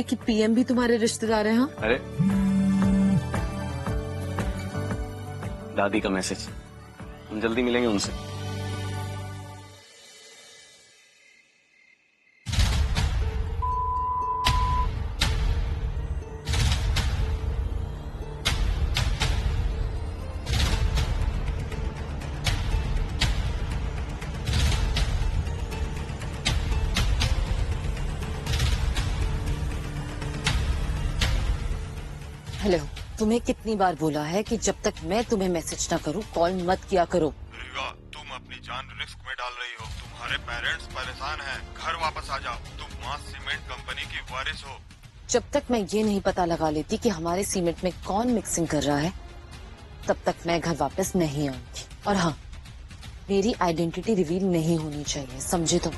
कि पीएम भी तुम्हारे रिश्तेदार हैं? हाँ, अरे दादी का मैसेज, हम जल्दी मिलेंगे उनसे। हेलो, तुम्हें कितनी बार बोला है कि जब तक मैं तुम्हें मैसेज ना करूं कॉल मत किया करो। रिवा, तुम अपनी जान रिस्क में डाल रही हो। तुम्हारे पेरेंट्स परेशान हैं। घर वापस आ जाओ। तुम मास सीमेंट कंपनी की वारिस हो। जब तक मैं ये नहीं पता लगा लेती कि हमारे सीमेंट में कौन मिक्सिंग कर रहा है, तब तक मैं घर वापस नहीं आऊंगी। और हाँ, मेरी आइडेंटिटी रिवील नहीं होनी चाहिए, समझे तुम?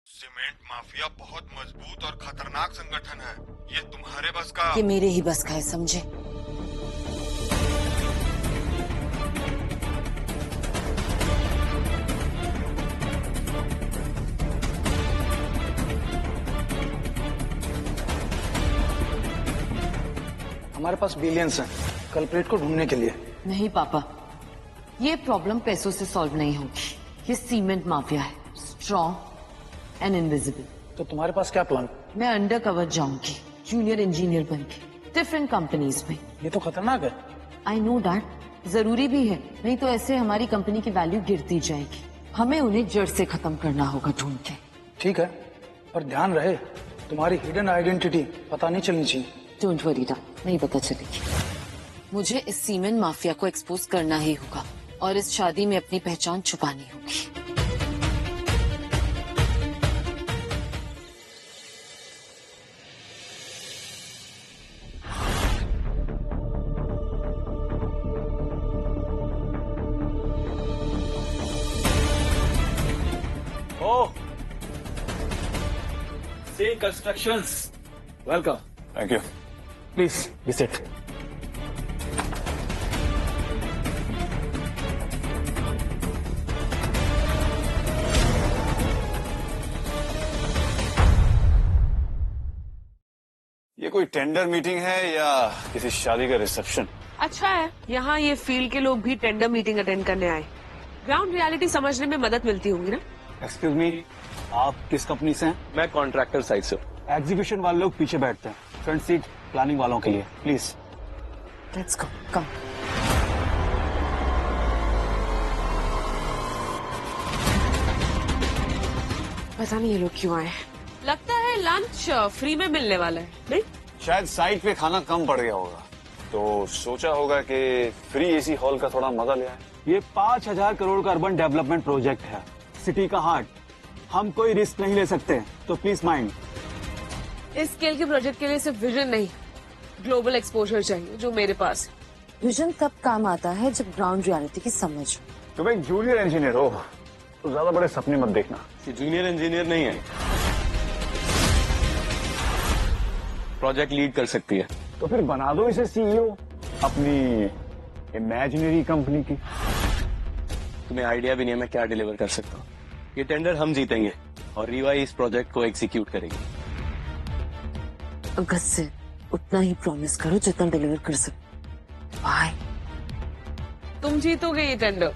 सीमेंट माफिया बहुत मजबूत और खतरनाक संगठन है। ये तुम्हारे बस का। ये मेरे ही बस का है, समझे? हमारे पास बिलियंस हैं कल्प्रेट को ढूंढने के लिए। नहीं पापा, ये प्रॉब्लम पैसों से सॉल्व नहीं होगी। ये सीमेंट माफिया है, स्ट्रॉन्ग एंड इनविजिबल। तो तुम्हारे पास क्या प्लान? मैं अंडर कवर जाऊंगी, जूनियर इंजीनियर बन के, डिफरेंट कंपनीज में। ये तो खतरनाक है। आई नो दैट, जरूरी भी है, नहीं तो ऐसे हमारी कंपनी की वैल्यू गिरती जाएगी। हमें उन्हें जड़ से खत्म करना होगा ढूंढ के। ठीक है, पर ध्यान रहे तुम्हारी हिडन आइडेंटिटी पता नहीं चलनी चाहिए। डोंट वरी डा, नहीं पता चलेगी। मुझे इस सीमेंट माफिया को एक्सपोज करना ही होगा और इस शादी में अपनी पहचान छुपानी होगी। Say Constructions, welcome. Thank you. Please visit. ये कोई टेंडर मीटिंग है या किसी शादी का रिसेप्शन? अच्छा है, यहाँ ये फील्ड के लोग भी टेंडर मीटिंग अटेंड करने आए। ग्राउंड रियलिटी समझने में मदद मिलती होगी ना। एक्सक्यूज मी, आप किस कंपनी से हैं? मैं कॉन्ट्रैक्टर साइड से। एग्जीबिशन वाले लोग पीछे बैठते हैं, फ्रंट सीट प्लानिंग वालों के लिए। प्लीज लेट्स गो, कम। पता नहीं ये लोग क्यों आए। लगता है लंच फ्री में मिलने वाला है, नहीं? शायद साइट पे खाना कम पड़ गया होगा, तो सोचा होगा कि फ्री एसी हॉल का थोड़ा मजा ले आए। ये 5,000 करोड़ का अर्बन डेवलपमेंट प्रोजेक्ट है, सिटी का हार्ट। हम कोई रिस्क नहीं ले सकते, तो प्लीज माइंड। इस स्केल के प्रोजेक्ट के लिए सिर्फ विजन नहीं, ग्लोबल एक्सपोजर चाहिए, जो मेरे पास है। विजन तब काम आता है जब ग्राउंड रियलिटी की समझ हो। तुम एक जूनियर इंजीनियर हो, तो ज्यादा बड़े सपने मत देखना। ये जूनियर इंजीनियर नहीं है, प्रोजेक्ट लीड कर सकती है। तो फिर बना दो इसे सीईओ अपनी इमेजिनरी कंपनी की। तुम्हें आइडिया भी नहीं है मैं क्या डिलीवर कर सकता हूँ। ये टेंडर हम जीतेंगे और रीवा इस प्रोजेक्ट को एग्जीक्यूट करेगी। अगस्त से उतना ही प्रॉमिस करो जितना डिलीवर कर सकते। बाय। तुम जीतोगे ये टेंडर।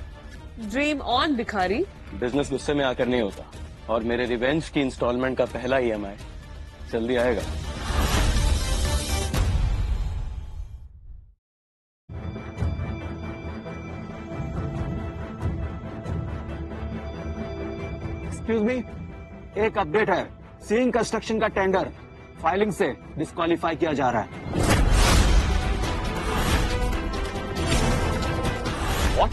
ड्रीम ऑन भिखारी। बिजनेस गुस्से में आकर नहीं होता, और मेरे रिवेंज की इंस्टॉलमेंट का पहला ईएमआई जल्दी आएगा। एक्सक्यूज मी, एक अपडेट है। सीइंग कंस्ट्रक्शन का टेंडर फाइलिंग से डिस्क्वालीफाई किया जा रहा है। व्हाट?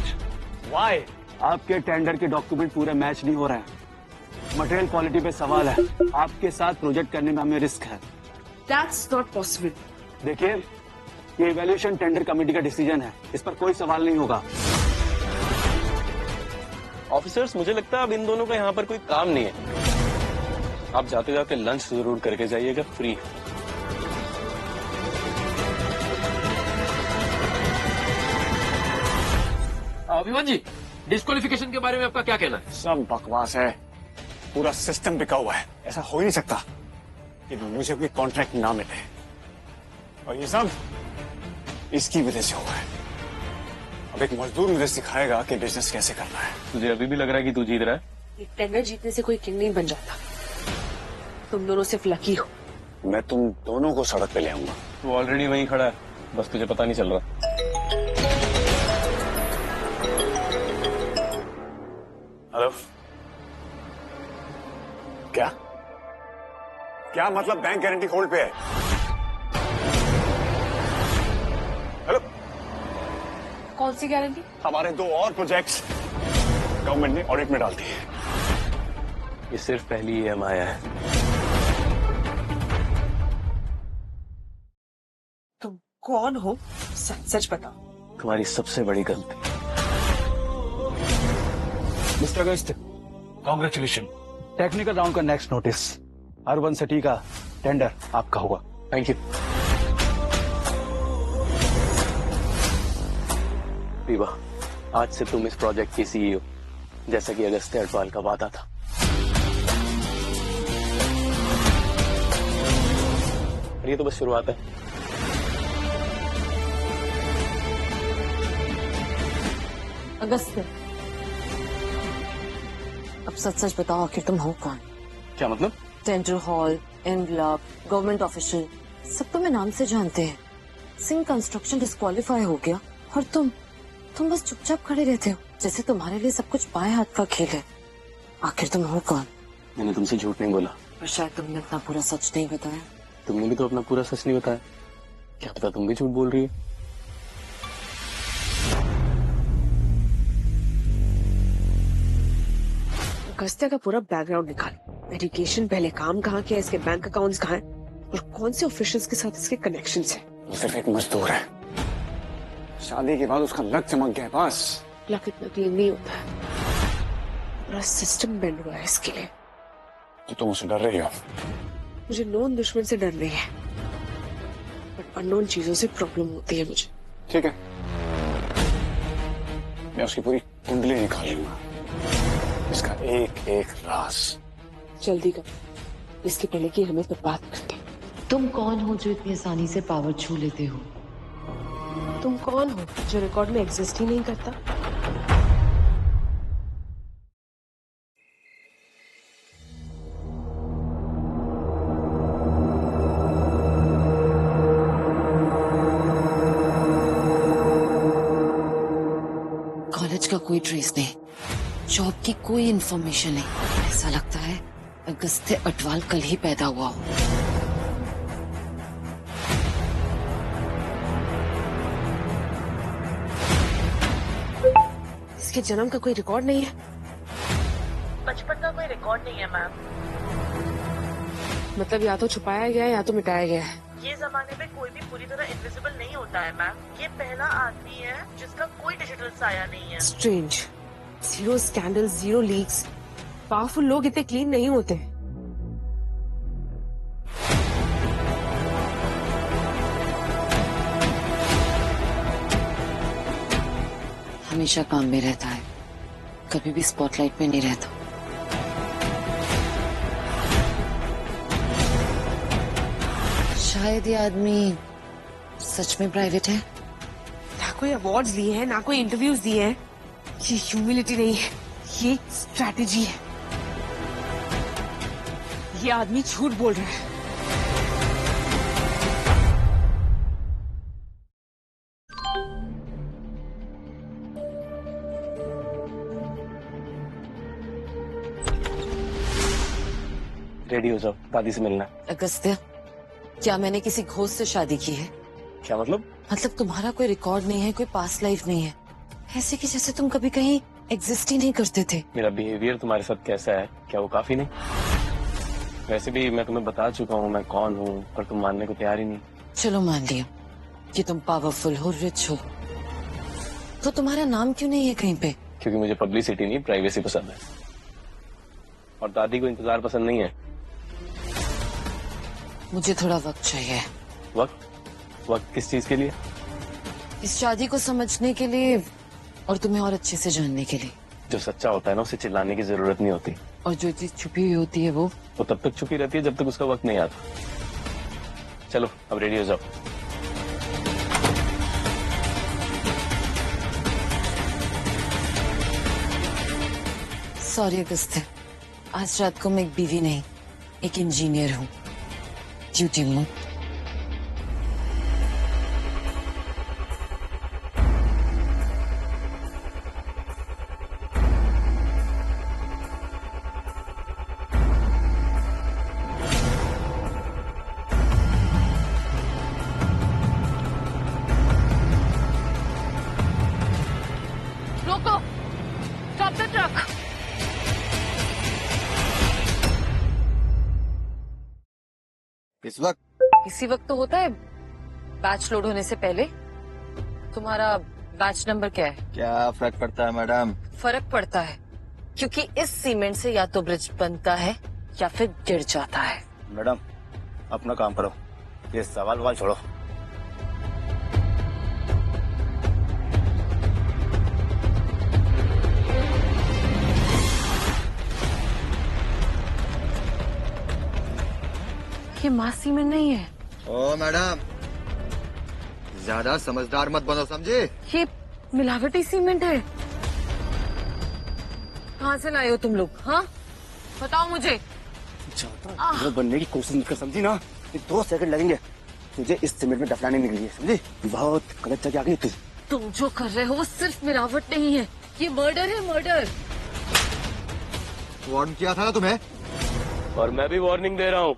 व्हाई? आपके टेंडर के डॉक्यूमेंट पूरे मैच नहीं हो रहे हैं। मटेरियल क्वालिटी पे सवाल है। आपके साथ प्रोजेक्ट करने में हमें रिस्क है। That's not possible. देखिए, ये इवैल्यूएशन टेंडर कमेटी का डिसीजन है, इस पर कोई सवाल नहीं होगा। ऑफिसर्स, मुझे लगता है अब इन दोनों का यहाँ पर कोई काम नहीं है। आप जाते जाते लंच जरूर करके जाइएगा, फ्री। विमान जी, डिस्क्वालिफिकेशन के बारे में आपका क्या कहना है? सब बकवास है। पूरा सिस्टम बिका हुआ है। ऐसा हो ही नहीं सकता कि मुझे कोई कॉन्ट्रैक्ट ना मिले, और ये सब इसकी वजह से हुआ है। अब एक मजदूर मुझे सिखाएगा कि बिजनेस कैसे करना है। तुझे अभी भी लग रहा है कि तू जीत रहा है? ये टेंडर जीतने से कोई किंग नहीं बन जाता। तुम दोनों सिर्फ लकी हो। मैं तुम दोनों को सड़क पे ले आऊंगा। तू ऑलरेडी वहीं खड़ा है, बस तुझे पता नहीं चल रहा। हेलो, क्या क्या मतलब बैंक गारंटी होल्ड पे है? हेलो, कौन सी गारंटी? हमारे 2 और प्रोजेक्ट्स गवर्नमेंट ने ऑडिट में डाल दिए। ये सिर्फ पहली EMI है। तुम कौन हो? सच सच बताओ। तुम्हारी सबसे बड़ी गलती। मिस्टर अगस्त, कॉन्ग्रेचुलेशन। टेक्निकल राउंड का नेक्स्ट नोटिस, अर्बन सिटी का टेंडर आपका हुआ। Thank you. रीवा, आज से तुम इस प्रोजेक्ट की CEO, जैसा कि अगस्त्य अडवाल का वादा था। और ये तो बस शुरुआत है। अगस्त्य, अब सच सच बताओ, आखिर तुम हो कौन? क्या मतलब? Tender hall, envelope, government official, सब तुम्हें नाम से जानते हैं। सिंह कंस्ट्रक्शन डिस्क्वालीफाई हो गया और तुम बस चुपचाप खड़े रहते हो, जैसे तुम्हारे लिए सब कुछ बाएं हाथ का खेल है। आखिर तुम हो कौन? मैंने तुमसे झूठ नहीं बोला। और शायद तुमने अपना पूरा सच नहीं बताया। तुमने भी तो अपना पूरा सच नहीं बताया। क्या पता तुम भी झूठ बोल रही है। अगस्त्य का पूरा बैकग्राउंड निकाल। एजुकेशन, पहले काम कहाँ किया, इसके बैंक अकाउंट्स कहाँ हैं और कौन से ऑफिशियल्स के साथ इसके कनेक्शंस हैं। वो सिर्फ एक मजदूर है। शादी के बाद उसका लक चमक गया बस। लक इतना क्लीन नहीं होता है, पूरा सिस्टम बेंड हुआ है इसके लिए। तो तुम उससे डर रही हो? मुझे नोन दुश्मन से डर नहीं है, बट अननोन चीजों से प्रॉब्लम होती है मुझे। ठीक है, मैं उसकी पूरी कुंडली निकाल लूंगा, इसका एक एक राज। जल्दी कर, इसके पहले कि हमें तो बात करते। तुम कौन हो जो इतनी आसानी से पावर छू लेते हो? तुम कौन हो जो रिकॉर्ड में एग्जिस्ट ही नहीं करता? कॉलेज का कोई ट्रेस नहीं, जॉब की कोई इन्फॉर्मेशन नहीं। ऐसा लगता है अगस्त्य अडवाल कल ही पैदा हुआ हो। इसके जन्म का कोई रिकॉर्ड नहीं है, बचपन का कोई रिकॉर्ड नहीं है मैम। मतलब या तो छुपाया गया है या तो मिटाया गया है। ये जमाने में कोई भी पूरी तरह इनविजिबल नहीं होता है मैम। ये पहला आदमी है जिसका कोई डिजिटल साया नहीं है। Strange, zero scandal, zero leaks. Powerful लोग इतने क्लीन नहीं होते। हमेशा काम में रहता है, कभी भी स्पॉटलाइट में नहीं रहता। शायद ये आदमी सच में प्राइवेट है। ना कोई अवार्ड्स लिए हैं, ना कोई इंटरव्यूज दिए हैं। ये ह्यूमिलिटी नहीं है, ये स्ट्रैटेजी है। ये आदमी झूठ बोल रहा है। रेडी हो जाओ, दादी से मिलना है। अगस्त्य, क्या मैंने किसी घोस्ट से शादी की है? क्या मतलब? मतलब तुम्हारा कोई रिकॉर्ड नहीं है, कोई पास्ट लाइफ नहीं है, ऐसे कि जैसे तुम कभी कहीं एग्जिस्ट ही नहीं करते थे। मेरा बिहेवियर तुम्हारे साथ कैसा है, क्या वो काफी नहीं? वैसे भी मैं तुम्हें बता चुका हूँ मैं कौन हूँ, पर तुम मानने को तैयार ही नहीं। चलो मान लिया कि तुम पावरफुल हो, रिच हो, तो तुम्हारा नाम क्यों नहीं है कहीं पे? क्योंकि मुझे पब्लिसिटी नहीं, प्राइवेसी पसंद है। और दादी को इंतजार पसंद नहीं है। मुझे थोड़ा वक्त चाहिए। वक्त किस चीज के लिए? इस शादी को समझने के लिए और तुम्हें और अच्छे से जानने के लिए। जो सच्चा होता है ना उसे चिल्लाने की जरूरत नहीं होती। और जो चीज छुपी हुई होती है वो तब तक छुपी रहती है जब तक उसका वक्त नहीं आता। चलो अब रेडी हो जाओ। सॉरी अगस्त्य, आज रात को मैं एक बीवी नहीं एक इंजीनियर हूँ, ड्यूटी मोड। रोको, स्टॉप द ट्रक। इसी वक्त तो होता है बैच लोड होने से पहले। तुम्हारा बैच नंबर क्या है? क्या फर्क पड़ता है मैडम? फर्क पड़ता है क्योंकि इस सीमेंट से या तो ब्रिज बनता है या फिर गिर जाता है। मैडम अपना काम करो, ये सवाल छोड़ो। ये मास सीमेंट नहीं है। ओ मैडम ज्यादा समझदार मत बनो, समझे? ये मिलावटी सीमेंट है। कहाँ से लाए हो तुम लोग? हाँ बताओ मुझे। बनने की कोशिश मत कर, समझी ना? 2 सेकंड लगेंगे तुझे इस सीमेंट में दफनाने निकली है, समझी? बहुत गलत जगह आ गई तुम जो कर रहे हो वो सिर्फ मिलावट नहीं है, ये मर्डर है, मर्डर। वार्न किया था ना तुम्हें? और मैं भी वार्निंग दे रहा हूँ।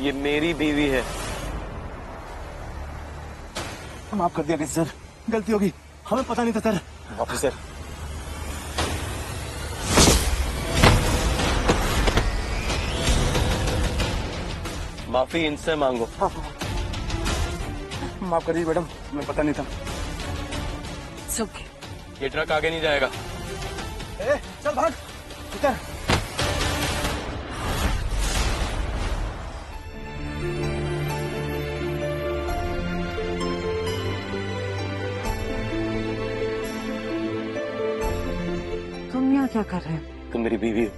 ये मेरी बीवी है। माफ कर दिया सर, गलती होगी, हमें पता नहीं था सर। ऑफिसर माफी इनसे मांगो। माफ करिए मैडम, हमें पता नहीं था। ओके। ये ट्रक आगे नहीं जाएगा। चल भाग, उतर। तुम यहाँ क्या कर रहे हो? तुम मेरी बीवी हो,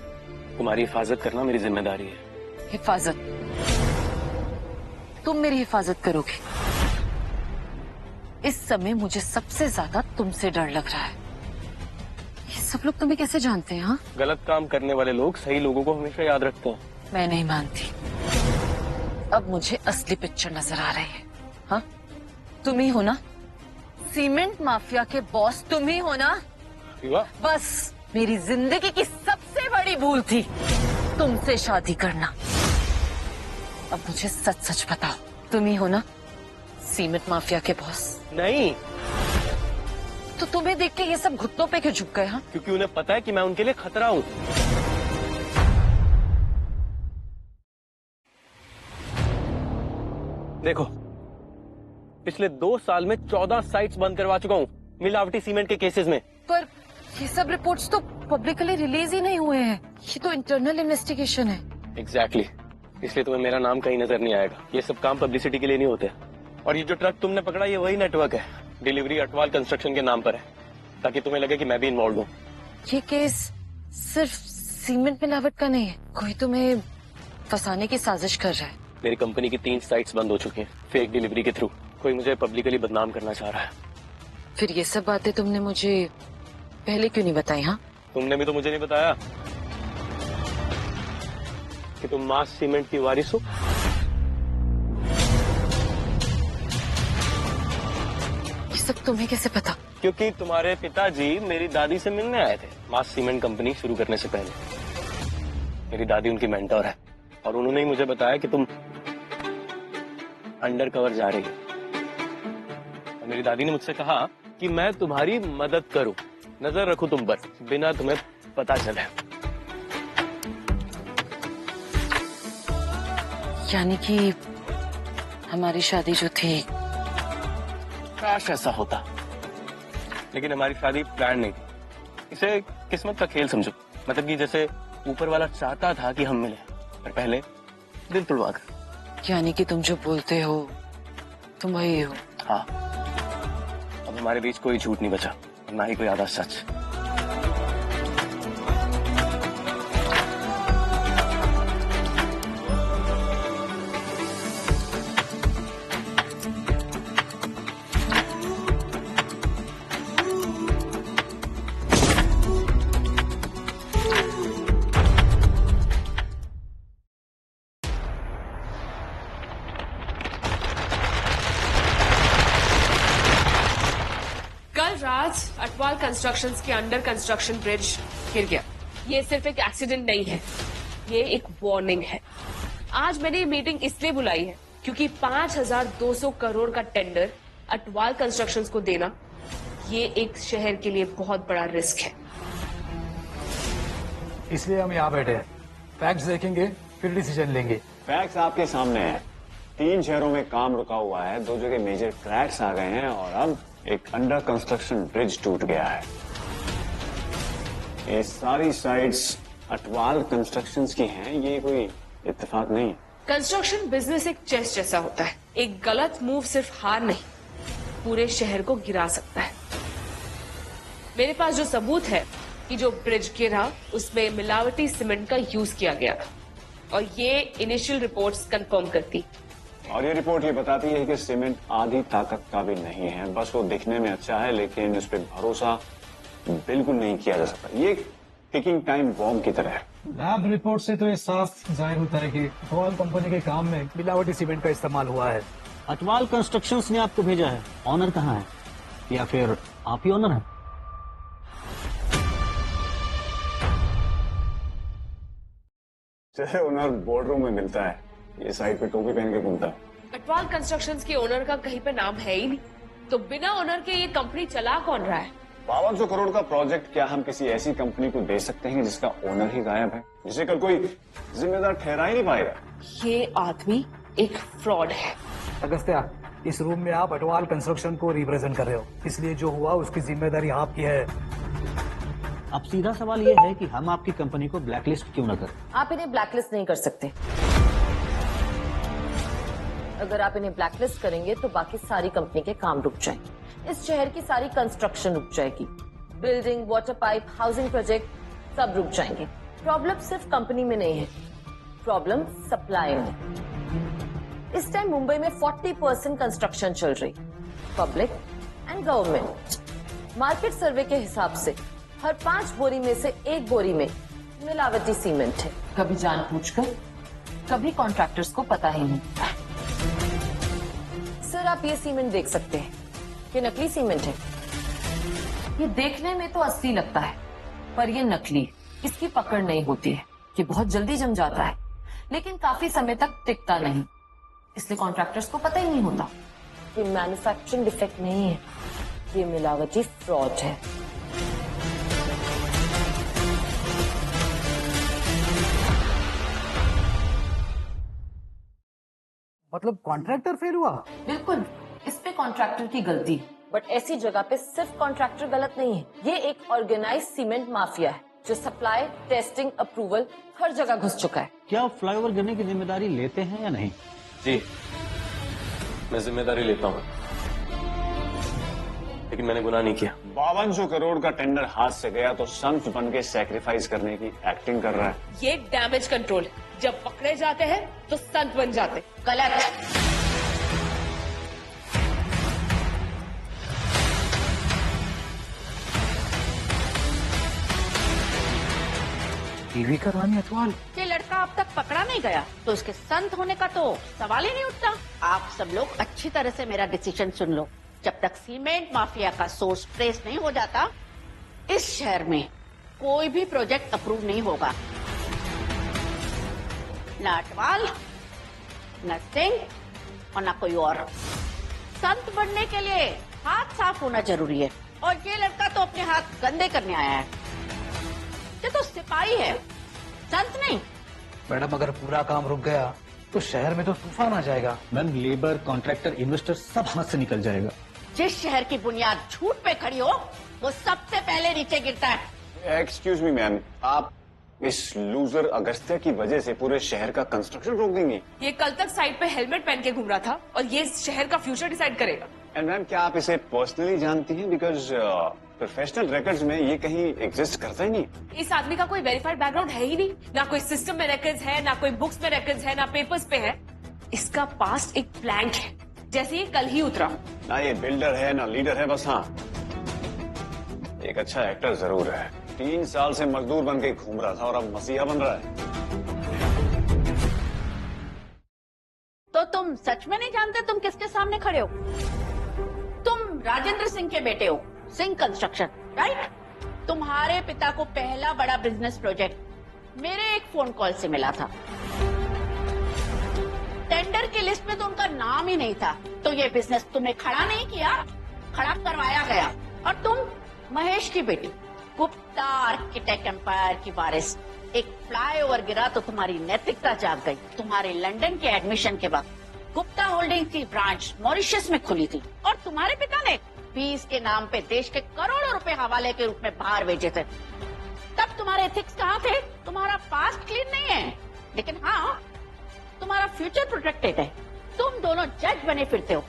तुम्हारी हिफाजत करना मेरी जिम्मेदारी है। हिफाजत? तुम मेरी हिफाजत करोगे? इस समय मुझे सबसे ज्यादा तुमसे डर लग रहा है। ये सब लोग तुम्हें कैसे जानते हैं? हाँ, गलत काम करने वाले लोग सही लोगों को हमेशा याद रखते हैं। मैं नहीं मानती। अब मुझे असली पिक्चर नजर आ रही है। हाँ, तुम ही हो ना सीमेंट माफिया के बॉस? तुम ही हो ना? बस मेरी जिंदगी की सबसे बड़ी भूल थी तुमसे शादी करना। अब मुझे सच सच बताओ, तुम ही हो ना सीमेंट माफिया के बॉस? नहीं। तो तुम्हें देख के ये सब घुटनों पे क्यों झुक गए? हाँ, क्योंकि उन्हें पता है कि मैं उनके लिए खतरा हूँ। देखो, पिछले 2 साल में 14 साइट्स बंद करवा चुका हूँ मिलावटी सीमेंट के केसेस में। पर ये सब रिपोर्ट्स तो पब्लिकली रिलीज ही नहीं हुए हैं। ये तो इंटरनल इन्वेस्टिगेशन है। एग्जैक्टली, इसलिए तुम्हें मेरा नाम कहीं नजर नहीं आएगा। ये सब काम पब्लिसिटी के लिए नहीं होते। और ये जो ट्रक तुमने पकड़ा, ये वही नेटवर्क है। डिलीवरी अटवाल कंस्ट्रक्शन के नाम पर है, ताकि तुम्हें लगे कि मैं भी इन्वॉल्व हूँ। ये केस सिर्फ सीमेंट मिलावट का नहीं है, कोई तुम्हें फंसाने की साजिश कर रहा है। मेरी कंपनी की 3 साइट्स बंद हो चुकी हैं फेक डिलीवरी के थ्रू। कोई मुझे पब्लिकली बदनाम करना चाह रहा है। फिर ये सब बातें तुमने मुझे पहले क्यों नहीं बताई? हाँ, तुमने भी तो मुझे नहीं बताया कि तुम मास सीमेंट की वारिस हो। ये सब तुम्हें कैसे पता? क्योंकि तुम्हारे पिताजी मेरी दादी से मिलने आए थे मास सीमेंट कंपनी शुरू करने से पहले। मेरी दादी उनकी मेंटोर है और उन्होंने ही मुझे बताया कि तुम अंडर कवर जा रही हो। और मेरी दादी ने मुझसे कहा कि मैं तुम्हारी मदद करूं, नजर रखूं तुम पर, बिना तुम्हें पता चले। यानी कि हमारी शादी जो थी, काश ऐसा होता, लेकिन हमारी शादी प्लान नहीं थी। इसे किस्मत का खेल समझो। मतलब कि जैसे ऊपर वाला चाहता था कि हम मिले, पर पहले दिल तोड़वा कर। यानी कि तुम जो बोलते हो तुम वही हो। हाँ, अब हमारे बीच कोई झूठ नहीं बचा, ना ही कोई आधा सच। कल रात अटवाल कंस्ट्रक्शंस के अंडर कंस्ट्रक्शन ब्रिज गिर गया। ये सिर्फ एक एक्सीडेंट नहीं है, ये एक वार्निंग है। आज मैंने ये मीटिंग इसलिए बुलाई है क्योंकि 5,200 करोड़ का टेंडर अटवाल कंस्ट्रक्शंस को देना, ये एक शहर के लिए बहुत बड़ा रिस्क है। इसलिए हम यहाँ बैठे हैं। फैक्ट्स देखेंगे फिर डिसीजन लेंगे। फैक्ट्स आपके सामने है। 3 शहरों में काम रुका हुआ है, 2 जगह मेजर क्रैक्स आ गए हैं और अब एक अंडर कंस्ट्रक्शन ब्रिज टूट गया है। ये सारी साइट्स अटवाल कंस्ट्रक्शंस की हैं, ये कोई इत्तेफाक नहीं है। कंस्ट्रक्शन बिजनेस एक चेस जैसा होता है। एक गलत मूव सिर्फ हार नहीं, पूरे शहर को गिरा सकता है। मेरे पास जो सबूत है कि जो ब्रिज गिरा उसमें मिलावटी सीमेंट का यूज किया गया था, और ये इनिशियल रिपोर्ट्स कंफर्म करती। और ये रिपोर्ट ये बताती है कि सीमेंट आधी ताकत का भी नहीं है, बस वो दिखने में अच्छा है, लेकिन उस पर भरोसा बिल्कुल नहीं किया जा सकता। ये टिकिंग टाइम बॉम्ब की तरह है। लैब रिपोर्ट से तो ये साफ जाहिर होता है कि अटवाल कंपनी के काम में मिलावटी सीमेंट का इस्तेमाल हुआ है। अटवाल कंस्ट्रक्शंस ने आपको भेजा है। ऑनर कहाँ है, या फिर आप ही ऑनर हैं? जैसे ओनर बोर्ड रूम में मिलता है, ये साइड पे टोपी पहन के घूमता है। अटवाल कंस्ट्रक्शंस के ओनर का कहीं पे नाम है ही नहीं, तो बिना ओनर के ये कंपनी चला कौन रहा है? 5200 करोड़ का प्रोजेक्ट क्या हम किसी ऐसी कंपनी को दे सकते हैं जिसका ओनर ही गायब है, जिसे कल कोई जिम्मेदार ठहरा ही नहीं पाएगा? ये आदमी एक फ्रॉड है। अगस्त्या, इस रूम में आप अटवाल कंस्ट्रक्शन को रिप्रेजेंट कर रहे हो, इसलिए जो हुआ उसकी जिम्मेदारी आपकी है। अब सीधा सवाल ये है कि हम आपकी कंपनी को ब्लैकलिस्ट क्यों न करें? आप इन्हें ब्लैकलिस्ट नहीं कर सकते। अगर आप इन्हें ब्लैकलिस्ट करेंगे तो बाकी सारी कंपनी के काम रुक जाएंगे। इस शहर की सारी कंस्ट्रक्शन रुक जाएगी। Building, water pipe, housing project सब रुक जाएंगे। प्रॉब्लम सिर्फ कंपनी में नहीं है, प्रॉब्लम सप्लाई में। इस टाइम मुंबई में 40% कंस्ट्रक्शन चल रही, पब्लिक एंड गवर्नमेंट। मार्केट सर्वे के हिसाब से हर 5 बोरी में से 1 बोरी में मिलावटी सीमेंट है। कभी जानबूझकर, कभी कॉन्ट्रैक्टर्स को पता ही नहीं। सर, आप ये सीमेंट देख सकते हैं, ये नकली सीमेंट है। ये देखने में तो असली लगता है, पर ये नकली, इसकी पकड़ नहीं होती है। ये बहुत जल्दी जम जाता है, लेकिन काफी समय तक टिकता नहीं, इसलिए कॉन्ट्रैक्टर्स को पता ही नहीं होता। ये मैन्युफैक्चरिंग डिफेक्ट नहीं है, ये मिलावटी फ्रॉड है। मतलब कॉन्ट्रैक्टर फेल हुआ? बिल्कुल, इस पे कॉन्ट्रैक्टर की गलती, बट ऐसी जगह पे सिर्फ कॉन्ट्रैक्टर गलत नहीं है। ये एक ऑर्गेनाइज्ड सीमेंट माफिया है जो सप्लाई, टेस्टिंग, अप्रूवल हर जगह घुस चुका है। क्या आप फ्लाईओवर गिरने की जिम्मेदारी लेते हैं या नहीं? जी, मैं जिम्मेदारी लेता हूँ, लेकिन मैंने गुनाह नहीं किया। 5200 करोड़ का टेंडर हाथ से गया तो संत बन के सैक्रिफाइस करने की एक्टिंग कर रहा है। ये डैमेज कंट्रोल है। जब पकड़े जाते हैं तो संत बन जाते। गलत। टीवी का रानी अटवाल। ये लड़का अब तक पकड़ा नहीं गया तो उसके संत होने का तो सवाल ही नहीं उठता। आप सब लोग अच्छी तरह से मेरा डिसीजन सुन लो। जब तक सीमेंट माफिया का सोर्स ट्रेस नहीं हो जाता, इस शहर में कोई भी प्रोजेक्ट अप्रूव नहीं होगा। ना अटवाल, न सिंह और न कोई और। संत बनने के लिए हाथ साफ होना जरूरी है, और ये लड़का तो अपने हाथ गंदे करने आया है। ये तो सिपाही है, संत नहीं। मैडम अगर पूरा काम रुक गया तो शहर में तो तूफान आ जाएगा। मैम लेबर, कॉन्ट्रैक्टर, इन्वेस्टर सब हाथ से निकल जाएगा। जिस शहर की बुनियाद झूठ पे खड़ी हो वो सबसे पहले नीचे गिरता है। एक्सक्यूज मी मैम, आप इस लूजर अगस्त्या की वजह से पूरे शहर का कंस्ट्रक्शन रोक देंगी? ये कल तक साइड पे हेलमेट पहन के घूम रहा था और ये शहर का फ्यूचर डिसाइड करेगा। एंड मैम क्या आप इसे पर्सनली जानती हैं? बिकॉज प्रोफेशनल रिकॉर्ड्स में ये कहीं एग्जिस्ट करता ही नहीं। इस आदमी का कोई वेरीफाइड बैकग्राउंड है ही नहीं, ना कोई सिस्टम में रिकॉर्ड्स है, ना कोई बुक्स में रिकॉर्ड्स है, ना पेपर्स पे है। इसका पास्ट एक ब्लैंक है, जैसे ये कल ही उतरा। ना ये बिल्डर है ना लीडर है, बस हाँ एक अच्छा एक्टर जरूर है। 3 साल से मजदूर बन के घूम रहा था और अब मसीहा बन रहा है। तो तुम सच में नहीं जानते तुम किसके सामने खड़े हो? तुम राजेंद्र सिंह के बेटे हो, सिंह कंस्ट्रक्शन, राइट? तुम्हारे पिता को पहला बड़ा बिजनेस प्रोजेक्ट मेरे एक फोन कॉल से मिला था। टेंडर की लिस्ट में तो उनका नाम ही नहीं था, तो ये बिजनेस तुमने खड़ा नहीं किया, खड़ा करवाया गया। और तुम महेश की बेटी, गुप्ता आर्किटेक्ट एम्पायर की वारिस। एक फ्लाईओवर गिरा तो तुम्हारी नैतिकता जाग गई। तुम्हारे लंदन के एडमिशन के बाद गुप्ता होल्डिंग की ब्रांच मॉरिशस में खुली थी, और तुम्हारे पिता ने फीस के नाम पे देश के करोड़ों रुपए हवाले के रूप में बाहर भेजे थे। तब तुम्हारे एथिक्स कहाँ थे? तुम्हारा पास्ट क्लीन नहीं है, लेकिन हाँ तुम्हारा फ्यूचर प्रोटेक्टेड है। तुम दोनों जज बने फिरते हो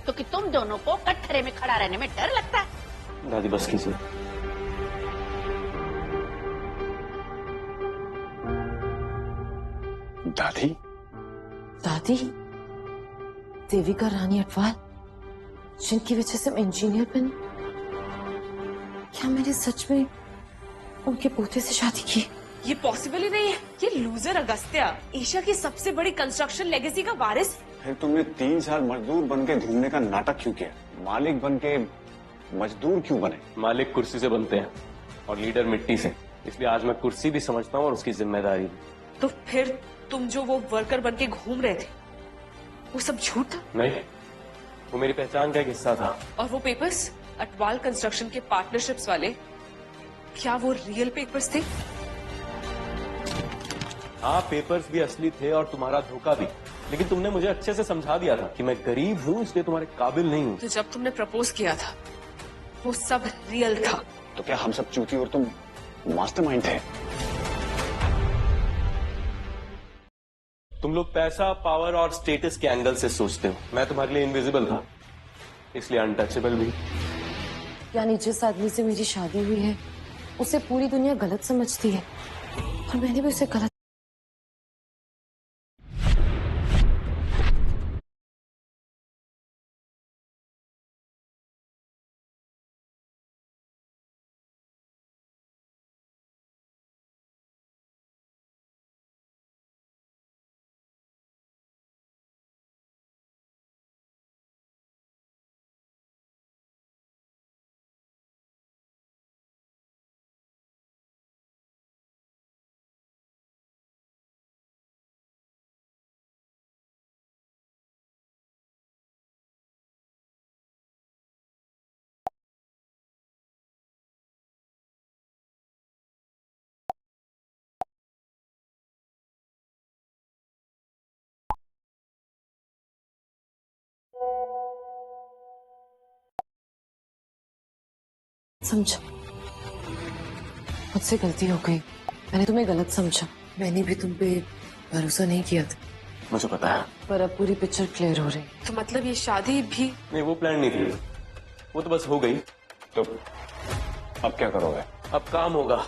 क्योंकि तुम दोनों को कटघरे में खड़ा रहने में डर लगता है। दादी बस कीजिए। दादी? दादी? देविका रानी अटवाल, जिनकी वजह से मैं इंजीनियर बनी? क्या मैंने सच में उनके पोते से शादी की? ये पॉसिबल ही नहीं है। ये लूजर अगस्त्या एशिया की सबसे बड़ी कंस्ट्रक्शन लेगेसी का वारिस। फिर तुमने 3 साल मजदूर बन के घूमने का नाटक क्यों किया? मालिक बन के मजदूर क्यों बने? मालिक कुर्सी से बनते हैं और लीडर मिट्टी से, इसलिए आज मैं कुर्सी भी समझता हूँ और उसकी जिम्मेदारी भी। तो फिर तुम जो वो वर्कर बन के घूम रहे थे वो सब झूठ था? नहीं, वो मेरी पहचान का एक हिस्सा था। और वो पेपर्स अटवाल कंस्ट्रक्शन के पार्टनरशिप्स वाले, क्या वो रियल पेपर्स थे? हाँ, पेपर्स भी असली थे और तुम्हारा धोखा भी, लेकिन तुमने मुझे अच्छे से समझा दिया था कि मैं गरीब हूँ इसलिए तुम्हारे काबिल नहीं हूँ। तो जब तुमने प्रपोज किया था वो सब रियल था। तो क्या हम सब चूती और तुम मास्टरमाइंड थे? तुम लोग पैसा, पावर और स्टेटस के एंगल से सोचते हो। मैं तुम्हारे लिए इनविजिबल था, इसलिए अनटचेबल भी। यानी जिस आदमी से मेरी शादी हुई है उसे पूरी दुनिया गलत समझती है और मैंने भी उसे गलत। समझा, मुझसे गलती हो गई। मैंने तुम्हें गलत समझा। मैंने भी तुम पे भरोसा नहीं किया था। मुझे पता है, पर अब पूरी पिक्चर क्लियर हो रही। तो मतलब ये शादी भी? नहीं, वो प्लान नहीं थी, वो तो बस हो गई। तो अब क्या करोगे? अब काम होगा।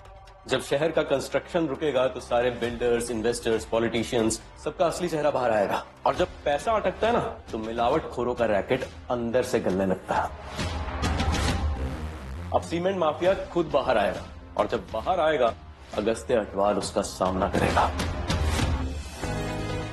जब शहर का कंस्ट्रक्शन रुकेगा तो सारे बिल्डर्स, इन्वेस्टर्स, पॉलिटिशियंस, सबका असली चेहरा बाहर आएगा। और जब पैसा अटकता है ना, तो मिलावट खोरों का रैकेट अंदर से गलने लगता है। अब सीमेंट माफिया खुद बाहर आएगा, और जब बाहर आएगा अगस्त्या अटवाल उसका सामना करेगा।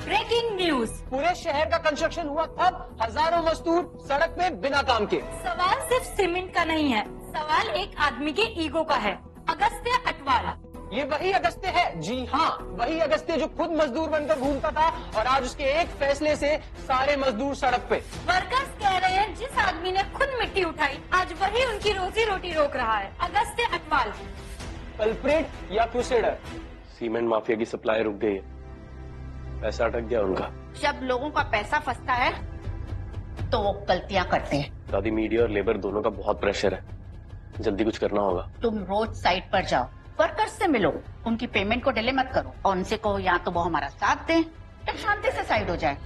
Breaking news! पूरे शहर का कंस्ट्रक्शन हुआ तब हजारों मजदूर सड़क पे बिना काम के। सवाल सिर्फ सीमेंट का नहीं है, सवाल एक आदमी के ईगो का है। अगस्त्या अटवाल ये वही अगस्त्य है, जी हाँ, वही अगस्त्य जो खुद मजदूर बनकर घूमता था और आज उसके एक फैसले से सारे मजदूर सड़क पे। वर्कर्स कह रहे हैं जिस आदमी ने खुद मिट्टी उठाई आज वही उनकी रोजी रोटी रोक रहा है। अगस्त्य अटवाल कल्प्रिट या क्रूसेडर? सीमेंट माफिया की सप्लाई रुक गई है, पैसा अटक गया उनका। जब लोगों का पैसा फंसता है तो वो गलतियां करते हैं। दादी, मीडिया और लेबर दोनों का बहुत प्रेशर है, जल्दी कुछ करना होगा। तुम रोज साइट पर जाओ, वर्कर्स से मिलो, उनकी पेमेंट को डिले मत करो और उनसे कहो या तो वो हमारा साथ दें या शांति से साइड हो जाए।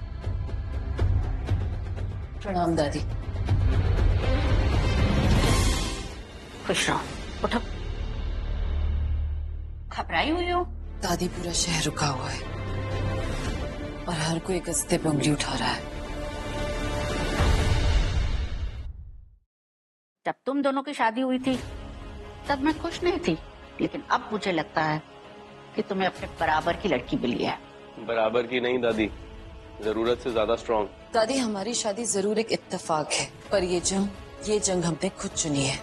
प्रणाम दादी। खुश रहो, उठो। घबराई हुई हो? दादी, पूरा शहर रुका हुआ है और हर कोई गस्ते पे उंगली उठा रहा है। जब तुम दोनों की शादी हुई थी तब मैं खुश नहीं थी, लेकिन अब मुझे लगता है कि तुम्हें अपने बराबर की लड़की मिली है। बराबर की नहीं दादी, जरूरत से ज्यादा स्ट्रॉन्ग। दादी, हमारी शादी जरूर एक इत्तेफाक है, पर ये जंग हमने खुद चुनी है।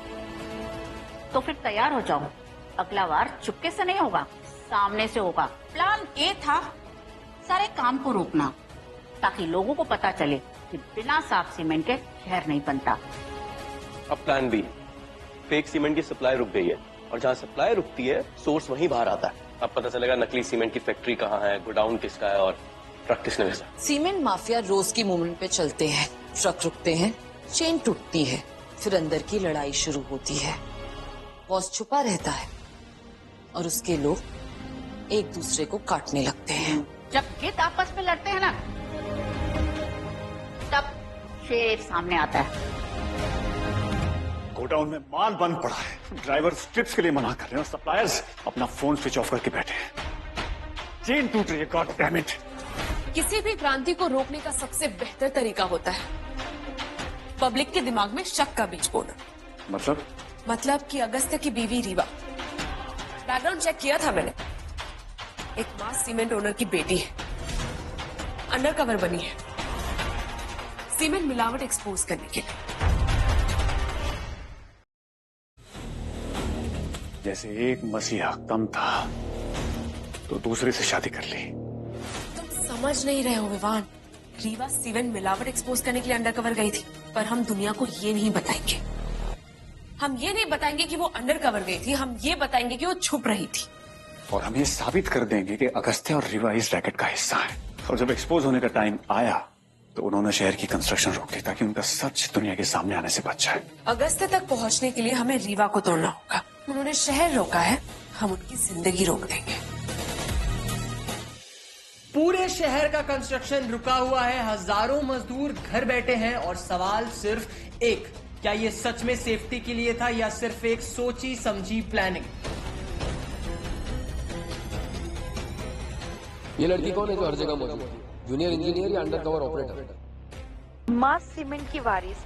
तो फिर तैयार हो जाओ, अगला वार चुपके से नहीं होगा, सामने से होगा। प्लान ए था सारे काम को रोकना, ताकि लोगों को पता चले कि बिना साफ सीमेंट के शहर नहीं बनता। अब प्लान बी, फेक सीमेंट की सप्लाई रुक गई है और जहाँ सप्लाई रुकती है सोर्स वहीं बाहर आता है। अब पता चलेगा नकली सीमेंट की फैक्ट्री कहाँ है, गोडाउन किसका है और ट्रक किसने भेजा। सीमेंट माफिया रोज की मूवमेंट पे चलते हैं, ट्रक रुकते हैं, चेन टूटती है, फिर अंदर की लड़ाई शुरू होती है। बॉस छुपा रहता है और उसके लोग एक दूसरे को काटने लगते हैं। जब हित आपस में लड़ते हैं ना, तब शेर सामने आता है। गोडाउन में माल बंद पड़ा है, ड्राइवर स्ट्रिप्स के लिए मना कर रहे हैं और सप्लायर्स अपना फोन स्विच ऑफ करके बैठे हैं। चेन टूट रही है, गॉड डैम इट। किसी भी क्रांति को रोकने का सबसे बेहतर तरीका होता है पब्लिक के दिमाग में शक का बीज बोना। मतलब कि अगस्त्य की बीवी रीवा, बैकग्राउंड चेक किया था मैंने, एक मास सीमेंट ओनर की बेटी है, अंडर कवर बनी है सीमेंट मिलावट एक्सपोज करने के लिए। जैसे एक मसीहा कम था तो दूसरे से शादी कर ली। तुम समझ नहीं रहे हो विवान, रीवा सीमेंट मिलावट एक्सपोज करने के लिए अंडर कवर गई थी, पर हम दुनिया को ये नहीं बताएंगे। हम ये नहीं बताएंगे कि वो अंडर कवर गई थी, हम ये बताएंगे कि वो छुप रही थी। और हम ये साबित कर देंगे कि अगस्त्य और रीवा इस रैकेट का हिस्सा है। और जब एक्सपोज होने का टाइम आया तो उन्होंने शहर की कंस्ट्रक्शन रोक दी ताकि उनका सच दुनिया के सामने आने से बच जाए। अगस्त्य तक पहुंचने के लिए हमें रीवा को तोड़ना होगा। उन्होंने शहर रोका है, हम उनकी जिंदगी रोक देंगे। पूरे शहर का कंस्ट्रक्शन रुका हुआ है, हजारों मजदूर घर बैठे हैं और सवाल सिर्फ एक, क्या ये सच में सेफ्टी के लिए था या सिर्फ एक सोची समझी प्लानिंग? ये लड़की कौन है जो हर जगह मौजूद है? जूनियर इंजीनियर या अंडर कवर ऑपरेटर? मास सीमेंट की वारिस